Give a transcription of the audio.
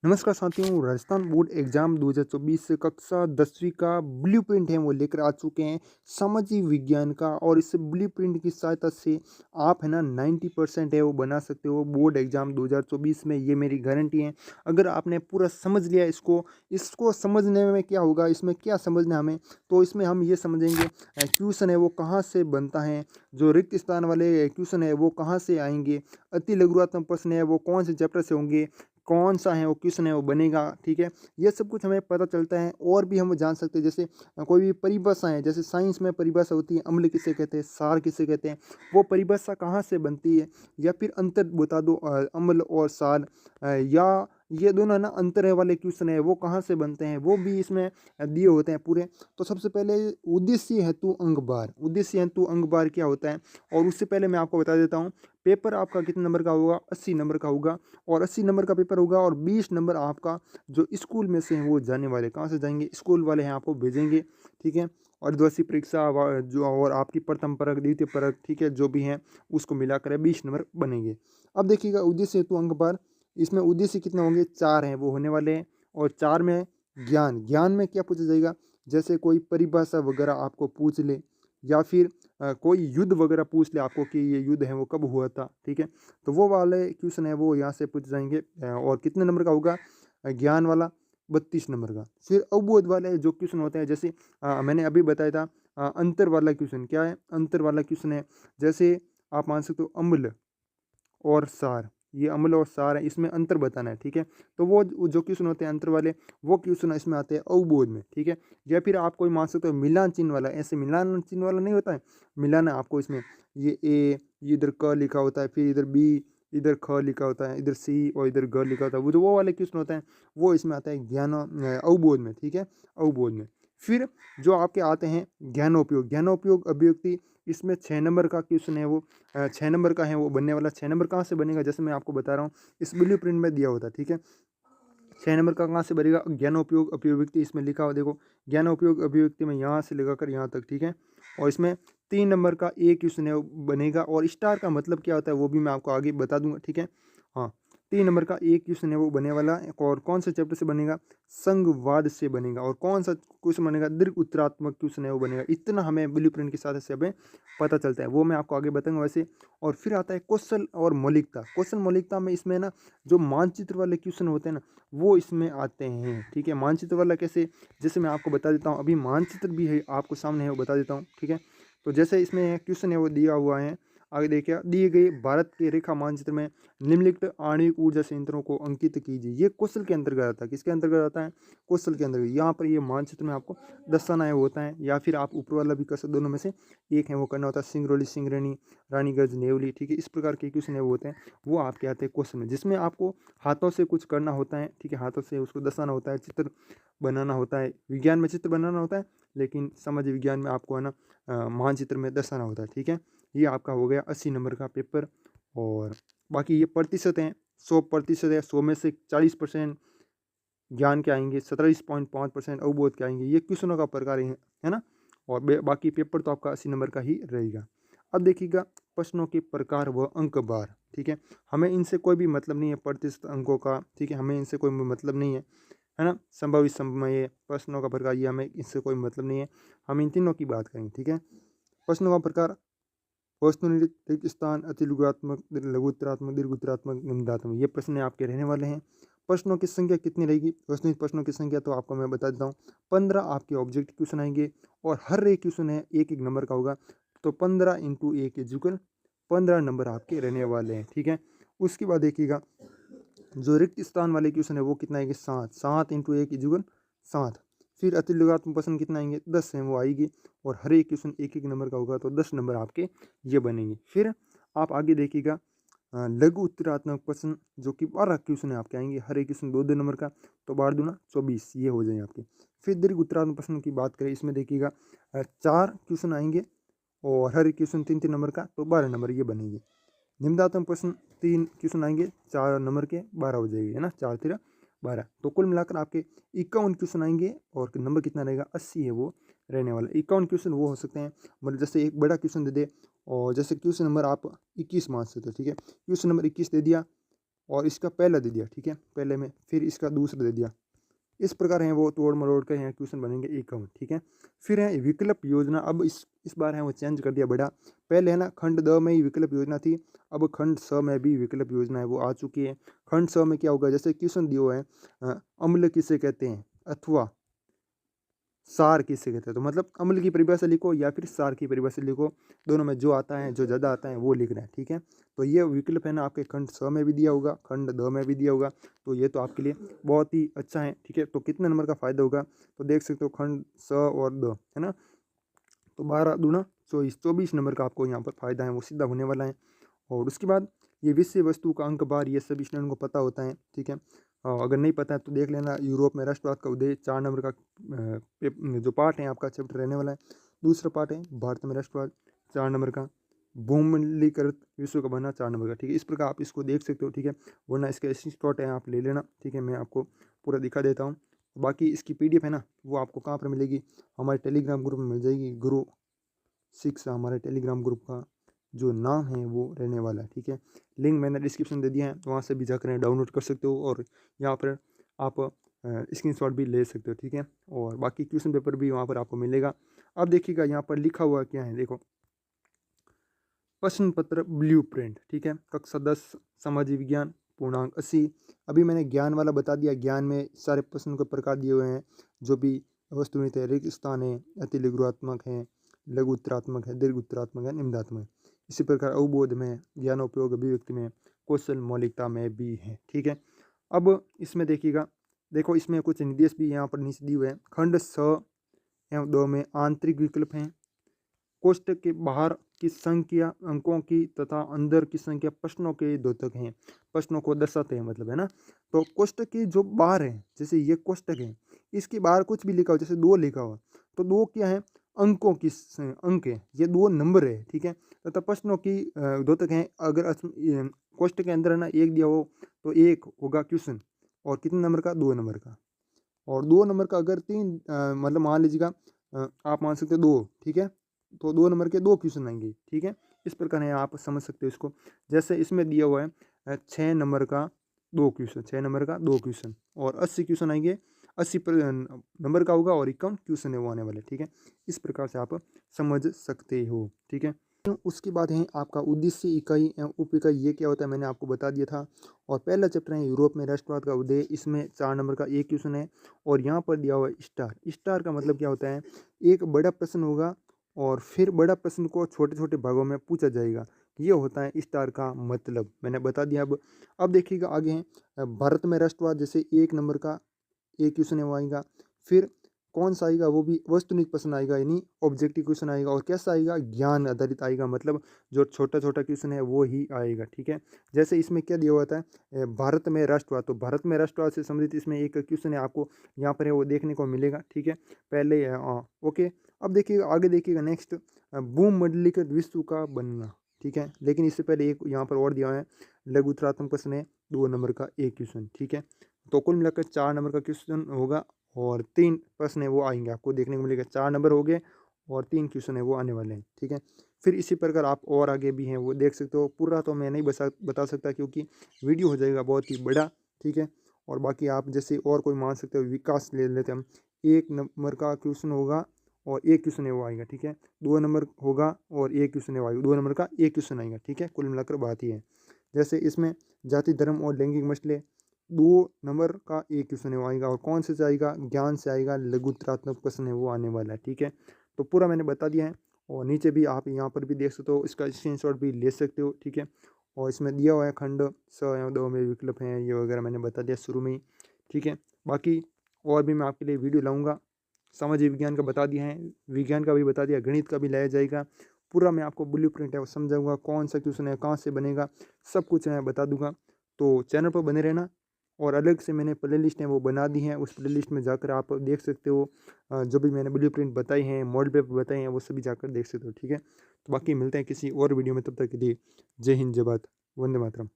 नमस्कार साथियों, Rajasthan board exam 2024 से कक्षा 10वीं का ब्लूप्रिंट है वो लेकर आ चुके हैं सामाजिक विज्ञान का। और इस ब्लूप्रिंट की सहायता से आप है ना 90% है वो बना सकते हो बोर्ड एग्जाम 2024 में, ये मेरी गारंटी है। अगर आपने पूरा समझ लिया इसको इसको समझने में क्या होगा, इसमें क्या समझना है हमें, तो इसमें हम ये समझेंगे क्वेश्चन है वो कहाँ से बनता है, जो रिक्त स्थान वाले क्वेश्चन है वो कहाँ से आएंगे, अति लघुत्तम प्रश्न है वो कौन से चैप्टर से होंगे, कौन सा है वो क्वेश्चन है वो बनेगा। ठीक है, ये सब कुछ हमें पता चलता है। और भी हम जान सकते हैं, जैसे कोई भी परिभाषाएं, जैसे साइंस में परिभाषा होती है, अम्ल किसे कहते हैं, सार किसे कहते हैं, वो परिभाषा कहाँ से बनती है, या फिर अंतर बता दो अम्ल और सार, या ये दोनों ना अंतर है वाले क्वेश्चन है वो कहाँ से बनते हैं, वो भी इसमें दिए होते हैं पूरे। तो सबसे पहले उद्देश्य हेतु अंक बार, उद्देश्य हेतु अंक बार क्या होता है, और उससे पहले मैं आपको बता देता हूँ पेपर आपका कितने नंबर का होगा, 80 नंबर का होगा। और 80 नंबर का पेपर होगा, और 20 नंबर आपका जो स्कूल में से हैं वो जाने वाले, कहाँ से जाएंगे, स्कूल वाले हैं आपको भेजेंगे। ठीक है, और द्वितीय परीक्षा जो और आपकी प्रथम परख द्वितीय परख, ठीक है, जो भी हैं उसको मिलाकर 20 नंबर बनेंगे। अब देखिएगा उद्देश्य हेतु अंक पर, इसमें उद्देश्य कितने होंगे, 4 हैं वो होने वाले हैं। और 4 में ज्ञान, ज्ञान में क्या पूछा जाएगा, जैसे कोई परिभाषा वगैरह आपको पूछ ले, या फिर कोई युद्ध वगैरह पूछ ले आपको कि ये युद्ध है वो कब हुआ था। ठीक है, तो वो वाले क्वेश्चन है वो यहाँ से पूछ जाएंगे। और कितने नंबर का होगा, ज्ञान वाला 32 नंबर का। फिर अवबोध वाले जो क्वेश्चन होते हैं, जैसे मैंने अभी बताया था अंतर वाला क्वेश्चन क्या है, अंतर वाला क्वेश्चन है जैसे आप मान सकते हो अम्ल और सार, ये अम्ल और सार है, इसमें अंतर बताना है। ठीक है, तो वो जो क्वेश्चन होते हैं अंतर वाले, वो क्वेश्चन इसमें आते हैं अवबोध में। ठीक है, या फिर आप कोई मान सकते हो मिलान चिन्ह वाला, ऐसे मिलान चिन्ह वाला नहीं होता है, मिलाना है आपको इसमें, ये ए, ये इधर क लिखा होता है, फिर इधर बी, इधर ख लिखा होता है, इधर सी और इधर ग लिखा होता है, वो जो वो वाले क्वेश्चन होते हैं वो इसमें आता है ज्ञान अवबोध में। ठीक है, अवबोध में। फिर जो आपके आते हैं ज्ञानोपयोग, ज्ञानोपयोग अभिव्यक्ति, इसमें 6 नंबर का क्वेश्चन है वो, 6 नंबर का है वो बनने वाला। 6 नंबर कहाँ से बनेगा, जैसे मैं आपको बता रहा हूँ इस ब्लू प्रिंट में दिया होता है। ठीक है, 6 नंबर का कहाँ से बनेगा, ज्ञानोपयोग अभिव्यक्ति इसमें लिखा हो, देखो ज्ञानोपयोग अभिव्यक्ति में यहाँ से लगाकर यहाँ तक। ठीक है, और इसमें 3 नंबर का एक क्वेश्चन है वो बनेगा, और स्टार का मतलब क्या होता है वो भी मैं आपको आगे बता दूंगा। ठीक है, हाँ, 3 नंबर का एक क्वेश्चन है वो बने वाला है। और कौन से चैप्टर से बनेगा, संघवाद से बनेगा। और कौन सा क्वेश्चन बनेगा, दीर्घ उत्तरात्मक क्वेश्चन है वो बनेगा। इतना हमें ब्लू प्रिंट के साथ से हमें पता चलता है, वो मैं आपको आगे बताऊंगा वैसे। और फिर आता है कौशल और मौलिकता, कौशल मौलिकता में इसमें ना जो मानचित्र वाले क्वेश्चन होते हैं ना वो इसमें आते हैं। ठीक है, मानचित्र वाला कैसे, जैसे मैं आपको बता देता हूँ, अभी मानचित्र भी है आपको सामने है वो बता देता हूँ। ठीक है, तो जैसे इसमें क्वेश्चन है वो दिया हुआ है, आगे देखिए, दिए गए भारत के रेखा मानचित्र में निम्नलिखित आणविक ऊर्जा संयंत्रों को अंकित कीजिए। ये कौशल के अंतर्गत आता है, किसके अंतर्गत आता है, कौशल के अंतर्गत। यहाँ पर ये मानचित्र में आपको दर्शाना है होता है, या फिर आप ऊपर वाला भी कर सकते, दोनों में से एक है वो करना होता है, सिंगरौली, सिंगरैनी, रानीगंज, नेवली। ठीक है, इस प्रकार के क्वेश्चन है वो होते हैं, वो आपके आते हैं क्वेश्चन में, जिसमें आपको हाथों से कुछ करना होता है। ठीक है, हाथों से उसको दर्शाना होता है, चित्र बनाना होता है। विज्ञान में चित्र बनाना होता है, लेकिन समाज विज्ञान में आपको है ना मानचित्र में दर्शाना होता है। ठीक है, ये आपका हो गया 80 नंबर का पेपर। और बाकी ये प्रतिशत हैं, 100% है, 100 में से 40% ज्ञान के आएंगे, 27.5% अवबोध के आएंगे। ये क्वेश्चनों का प्रकार है ना। और बाकी पेपर तो आपका 80 नंबर का ही रहेगा। अब देखिएगा प्रश्नों के प्रकार व अंक बार। ठीक है, हमें इनसे कोई भी मतलब नहीं है प्रतिशत अंकों का। ठीक है, हमें इनसे कोई मतलब नहीं है ना। संभावित समय, प्रश्नों का प्रकार, ये हमें इससे कोई मतलब नहीं है, हम इन तीनों की बात करेंगे। ठीक है, प्रश्नों का प्रकार, वस्तुनिष्ठ, रिक्त स्थान, अति लघुत्तरात्मक, लघुत्तरात्मक, दीर्घोत्तरात्मक, निम्नात्मक, ये प्रश्न आपके रहने वाले हैं। प्रश्नों की संख्या कितनी रहेगी, वस्तुनिष्ठ प्रश्नों की संख्या तो आपको मैं बता देता हूँ, 15 आपके ऑब्जेक्ट क्वेश्चन आएंगे, और हर एक क्वेश्चन है एक एक नंबर का होगा, तो 15 इंटू 1 इक्वल 15 नंबर आपके रहने वाले हैं। ठीक है, उसके बाद देखिएगा जो रिक्त स्थान वाले क्वेश्चन है वो कितना आएंगे, 7, 7 इंटू 1 इक्वल 7। फिर अतिलघुत्तम प्रश्न कितना आएंगे, 10 है वो आएगी, और हर एक क्वेश्चन एक एक नंबर का होगा, तो 10 नंबर आपके ये बनेंगे। फिर आप आगे देखिएगा लघु उत्तरात्मक प्रश्न, जो कि 12 क्वेश्चन है आपके आएंगे, हर एक क्वेश्चन 2 2 नंबर का, तो 12 दूना 24, ये हो जाएंगे आपके। फिर दीर्घ उत्तरात्मक प्रश्न की बात करें, इसमें देखिएगा 4 क्वेश्चन आएंगे, और हर एक क्वेश्चन 3 3 नंबर का, तो 12 नंबर ये बनेंगे। निम्नतम प्रश्न 3 क्वेश्चन आएंगे, 4 नंबर के, 12 हो जाएगी, है ना, 4 तेरह 12, तो कुल मिलाकर आपके 51 क्वेश्चन आएंगे, और नंबर कितना रहेगा, 80 है वो रहने वाला। 51 क्वेश्चन वो हो सकते हैं, मतलब जैसे एक बड़ा क्वेश्चन दे दे, और जैसे क्वेश्चन नंबर आप 21 मान सकते हो। ठीक है, क्वेश्चन नंबर 21 दे दिया, और इसका पहला दे दिया, ठीक है, पहले में, फिर इसका दूसरा दे दिया। इस प्रकार हैं वो तोड़ मरोड़ के यहाँ क्वेश्चन बनेंगे 51, ठीक है। फिर है विकल्प योजना। अब इस बार है वो चेंज कर दिया बड़ा। पहले है ना खंड द में ही विकल्प योजना थी, अब खंड स में भी विकल्प योजना है वो आ चुकी है। खंड स में क्या होगा, जैसे क्वेश्चन दिया हुआ है अम्ल किसे कहते हैं अथवा सार किससे कहते हैं, तो मतलब अम्ल की परिभाषा लिखो या फिर सार की परिभाषा लिखो, दोनों में जो आता है, जो ज़्यादा आता है वो लिखना है, ठीक है। तो ये विकल्प है ना आपके खंड स में भी दिया होगा, खंड द में भी दिया होगा, तो ये तो आपके लिए बहुत ही अच्छा है, ठीक है। तो कितने नंबर का फ़ायदा होगा, तो देख सकते हो खंड स और द है ना, तो 12 दूना 24 नंबर का आपको यहाँ पर फ़ायदा है वो सीधा होने वाला है। और उसके बाद ये विषय वस्तु का अंक बार, ये सभी स्टूडेंट को पता होता है, ठीक है। अगर नहीं पता है तो देख लेना, यूरोप में राष्ट्रवाद का उदय 4 नंबर का जो पार्ट है आपका चैप्टर रहने वाला है। दूसरा पार्ट है भारत में राष्ट्रवाद 4 नंबर का, भूमंडलीकृत विश्व का बनना 4 नंबर का, ठीक है। इस प्रकार आप इसको देख सकते हो, ठीक है, वरना इसका स्क्रीनशॉट है आप ले लेना, ठीक है, मैं आपको पूरा दिखा देता हूँ। बाकी इसकी PDF है ना वो आपको कहाँ पर मिलेगी, हमारे टेलीग्राम ग्रुप में मिल जाएगी, गुरु शिक्षा हमारे टेलीग्राम ग्रुप का जो नाम है वो रहने वाला है, ठीक है। लिंक मैंने डिस्क्रिप्शन दे दिया है, वहाँ से भी जाकर डाउनलोड कर सकते हो और यहाँ पर आप स्क्रीनशॉट भी ले सकते हो, ठीक है। और बाकी क्वेश्चन पेपर भी वहाँ पर आपको मिलेगा। अब देखिएगा यहाँ पर लिखा हुआ क्या है, देखो प्रश्न पत्र ब्लूप्रिंट, ठीक है, कक्षा 10 सामाजिक विज्ञान पूर्णांक 80। अभी मैंने ज्ञान वाला बता दिया, ज्ञान में सारे प्रश्न के प्रकार दिए हुए हैं, जो भी वस्तुनिष्ठ है, रिक्त स्थान है, अति लघुत्तरात्मक है, लघु उत्तरात्मक है, दीर्घ उत्तरात्मक है, निम्नात्मक। इसी प्रकार अवबोध में, ज्ञानोपयोग अभिव्यक्ति में, कौशल मौलिकता में भी है, ठीक है। अब इसमें देखिएगा, देखो इसमें कुछ निर्देश भी यहाँ पर नीचे दिए हुए हैं। खंड स एवं 2 में आंतरिक विकल्प हैं, कोष्टक के बाहर की संख्या अंकों की तथा अंदर की संख्या प्रश्नों के द्योतक हैं, प्रश्नों को दर्शाते हैं मतलब, है ना। तो कोष्टक की जो बाहर है, जैसे ये कोष्टक है, इसके बाहर कुछ भी लिखा हो, जैसे 2 लिखा हुआ, तो 2 क्या है, अंकों की अंक है, ये 2 नंबर है, ठीक है। तथा प्रश्नों की द्योतक हैं। अगर कोष्टक के अंदर है ना 1 दिया हो तो 1 होगा क्वेश्चन, और कितने नंबर का, 2 नंबर का। और 2 नंबर का अगर 3 मतलब मान लीजिएगा आप मान सकते हो 2, ठीक है, तो 2 नंबर के 2 क्वेश्चन आएंगे, ठीक है। इस प्रकार है आप समझ सकते हो इसको। जैसे इसमें दिया हुआ है 6 नंबर का 2 क्वेश्चन, 6 नंबर का 2 क्वेश्चन, और 80 क्वेश्चन आएंगे, 80 नंबर का होगा, और 51 क्वेश्चन है वो आने वाले, ठीक है। इस प्रकार से आप समझ सकते हो, ठीक है। तो उसके बाद है आपका उद्देश्य इकाई एवं उप इकाई, ये क्या होता है मैंने आपको बता दिया था। और पहला चैप्टर है यूरोप में राष्ट्रवाद का उदय, इसमें 4 नंबर का एक क्वेश्चन है, और यहाँ पर दिया हुआ है स्टार। स्टार का मतलब क्या होता है, एक बड़ा प्रश्न होगा और फिर बड़ा प्रश्न को छोटे छोटे भागों में पूछा जाएगा, ये होता है स्टार का मतलब, मैंने बता दिया। अब देखिएगा आगे हैं भारत में राष्ट्रवाद, जैसे 1 नंबर का एक क्वेश्चन है वो आएगा। फिर कौन सा आएगा, वो भी वस्तुनिष्ठ प्रश्न आएगा, यानी ऑब्जेक्टिव क्वेश्चन आएगा। और कैसा आएगा, ज्ञान आधारित आएगा, मतलब जो छोटा छोटा क्वेश्चन है वो ही आएगा, ठीक है। जैसे इसमें क्या दिया हुआ था, भारत में राष्ट्रवाद, तो भारत में राष्ट्रवाद से संबंधित इसमें एक क्वेश्चन है आपको यहाँ पर है वो देखने को मिलेगा, ठीक है। पहले ओके। अब देखिएगा आगे, देखिएगा नेक्स्ट, भूमंडलीकृत विश्व का बनना, ठीक है। लेकिन इससे पहले एक यहाँ पर और दिया है, लघु उत्तरात्मक प्रश्न है, 2 नंबर का एक क्वेश्चन, ठीक है। तो कुल मिलाकर 4 नंबर का क्वेश्चन होगा, और 3 प्रश्न है वो आएंगे आपको देखने को मिलेगा, 4 नंबर हो गए और 3 क्वेश्चन है वो आने वाले हैं, ठीक है। फिर इसी प्रकार आप और आगे भी हैं वो देख सकते हो, पूरा तो मैं नहीं बता सकता क्योंकि वीडियो हो जाएगा बहुत ही बड़ा, ठीक है। और बाकी आप जैसे और कोई मान सकते हो, विकास ले लेते हम, 1 नंबर का क्वेश्चन होगा और एक क्वेश्चन है वो आएगा, ठीक है। 2 नंबर होगा और एक क्वेश्चन है वो आएगा, 2 नंबर का एक क्वेश्चन आएगा, ठीक है। कुल मिलाकर बात ही है। जैसे इसमें जाति धर्म और लैंगिक मसले, 2 नंबर का एक क्वेश्चन है वो आएगा, और कौन से आएगा, ज्ञान से आएगा, लघु उत्तरात्मक प्रश्न है वो आने वाला है, ठीक है। तो पूरा मैंने बता दिया है, और नीचे भी आप यहाँ पर भी देख सकते हो, इसका स्क्रीनशॉट भी ले सकते हो, ठीक है। और इसमें दिया हुआ है खंड स एवं 2 में विकल्प हैं, ये वगैरह मैंने बता दिया शुरू में ही, ठीक है। बाकी और भी मैं आपके लिए वीडियो लाऊंगा, सामाजिक विज्ञान का बता दिया है, विज्ञान का भी बता दिया, गणित का भी लाया जाएगा। पूरा मैं आपको ब्लूप्रिंट है वो समझाऊंगा, कौन सा क्वेश्चन है कहाँ से बनेगा, सब कुछ मैं बता दूंगा। तो चैनल पर बने रहना। और अलग से मैंने प्ले लिस्ट है वो बना दी है, उस प्ले लिस्ट में जाकर आप देख सकते हो, जो भी मैंने ब्लूप्रिंट बताई हैं, मॉडल पेपर बताए हैं, वो सभी जाकर देख सकते हो, ठीक है। तो बाकी मिलते हैं किसी और वीडियो में, तब तक के लिए जय हिंद, जय भारत, वंदे मातरम।